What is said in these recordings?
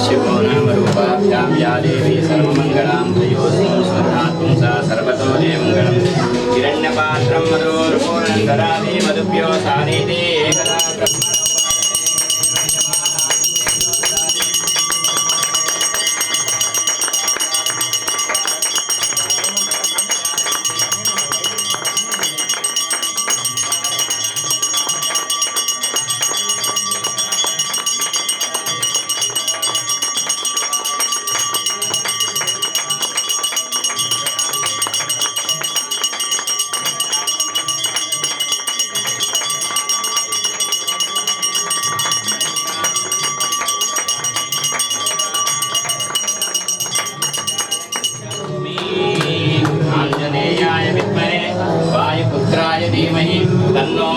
शिवो नाम रूपाभ्यां या देवी सर्वमङ्गलां त्रयोस्मिं स्वर्णात्मं सा सर्वतो देवमङ्गलं हिरण्यपात्रं मधुर्पूर्णं ददामि मधुभ्यो सानीति एकदा धीमहि तन्नो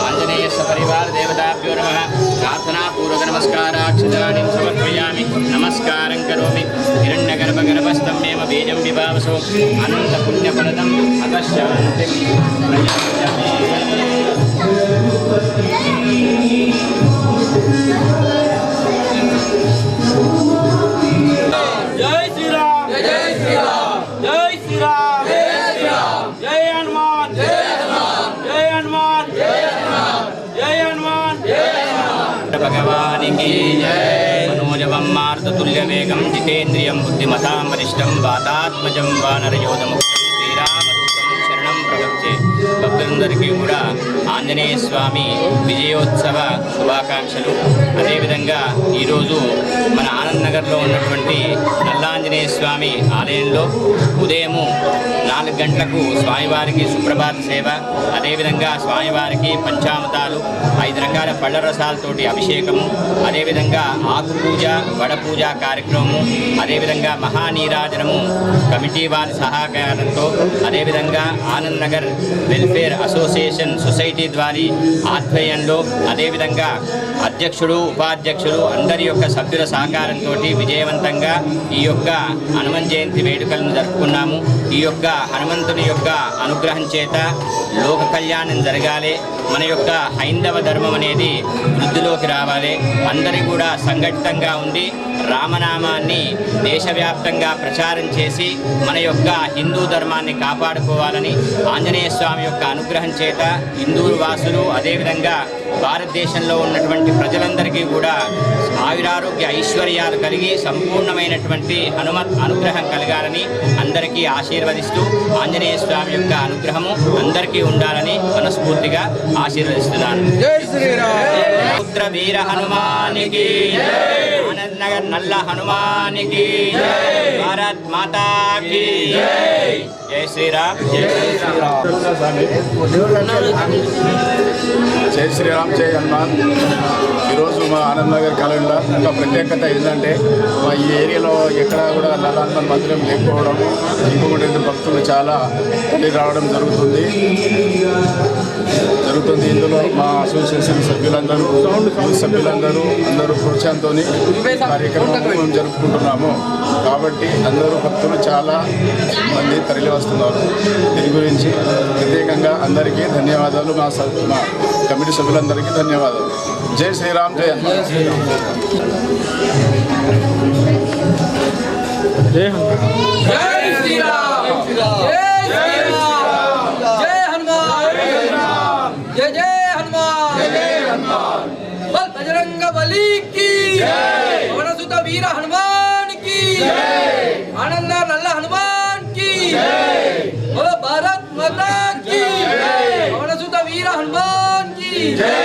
आंजनेय सपरिवार देवताभ्यो नमः। प्रार्थना पूर्वक नमस्काराक्षदानीं समर्पयामि। नमस्कारं करोमि। हिरण्यगर्भगर्भस्थमेव बीजं विभावसो अनंत पुण्यफलदम् अतः शान्तिं प्रयच्छामि। जय श्री राम, जय श्री राम, जय श्री राम, जय श्री राम, जय हनुमान, जय हनुमान, जय हनुमान, जय हनुमान, जय हनुमान, जय हनुमान। भगवान की जय। मनोजवं मारुततुल्यवेगं जितेन्द्रियं बुद्धिमतां वरिष्ठं वातात्मजं वानरयोधमुख्यं శ్రీరామదూతం శరణం ప్రవక్తే। భక్తులందరికీ కూడా ఆంజనేయ స్వామి విజయోత్సవ శుభాకాంక్షలు। అదేవిధంగా ఈరోజు మన ఆనంద్ నగర్లో ఉన్నటువంటి నల్లాంజనేయ స్వామి ఆలయంలో ఉదయము 4 గంటలకు స్వామివారికి సుప్రభాత సేవ, అదేవిధంగా స్వామివారికి పంచామృతాలు 5 రకాల పళ్ళ రసాలతోటి అభిషేకము, అదేవిధంగా ఆకు పూజ వడ పూజ కార్యక్రమము, అదేవిధంగా మహానీరాజనము కమిటీ వారి సహకారంతో, అదేవిధంగా Anand Nagar welfare association society ద్వారా ఆధ్వర్యంలో, అదేవిధంగా అధ్యక్షుడు ఉపాధ్యక్షుడు అందరి యొక్క సభ్యుల సహకారంతో విజయవంతంగా ఈ యొక్క హనుమాన్ జయంతి వేడుకలను జరుపుకున్నాము। ఈ యొక్క హనుమంతుని యొక్క అనుగ్రహం చేత లోక కళ్యాణం జరగాలి, మన యొక్క హైందవ ధర్మం అనేది వృద్ధిలోకి రావాలి, అందరూ కూడా సంఘటితంగా ఉండి రామనామాన్ని దేశవ్యాప్తంగా ప్రచారం చేసి మన యొక్క హిందూ ధర్మాన్ని కాపాడుకోవాలని ఆంజనేయ స్వామి యొక్క అనుగ్రహం చేత హిందూ వాసులు అదేవిధంగా భారతదేశంలో ఉన్నటువంటి ప్రజలందరికీ కూడా ఆయురారోగ్య ఐశ్వర్యాలు కలిగి సంపూర్ణమైనటువంటి హనుమత్ అనుగ్రహం కలగాలని అందరికీ ఆశీర్వదిస్తూ ఆంజనేయ స్వామి యొక్క అనుగ్రహము అందరికీ ఉండాలని మనస్ఫూర్తిగా ఆశీర్వదిస్తున్నాను। जय श्री राम, पुत्र वीर हनुमान की जय। आनंद नगर नल्ला हनुमान की जय। भारत माता की जय। जय श्री राम, जय श्री राम। జై శ్రీరామ్, జై హనుమాన్। ఈరోజు మా ఆనంద్ నగర్ కాలనీలో ఒక ప్రత్యేకత ఏంటంటే మా ఈ ఏరియాలో ఎక్కడా కూడా నల్ల హనుమాన్ మందిరం లేకపోవడం, ఇంకొకటి భక్తులు చాలా తల్లి రావడం జరుగుతుంది। ఇందులో మా అసోసియేషన్ సభ్యులందరూ అందరూ ప్రోత్సాహంతో కార్యక్రమం మేము జరుపుకుంటున్నాము। కాబట్టి అందరూ భక్తులు చాలా మంది తరలి వస్తున్నారు। దీని గురించి ప్రత్యేకంగా అందరికీ ధన్యవాదాలు, మా కమిటీ సభ్యులందరికీ ధన్యవాదాలు। జై శ్రీరామ్, జై హనుమాన్। जय श्री राम, जय हनुमान, जय जय हनुमान, जय हनुमान। बल बजरंग बली की जय, पवनसुत वीर हनुमान की जय, आनंद नल्ला हनुमान की जय, बोलो भारत माता की जय, पवनसुत वीर हनुमान की जय।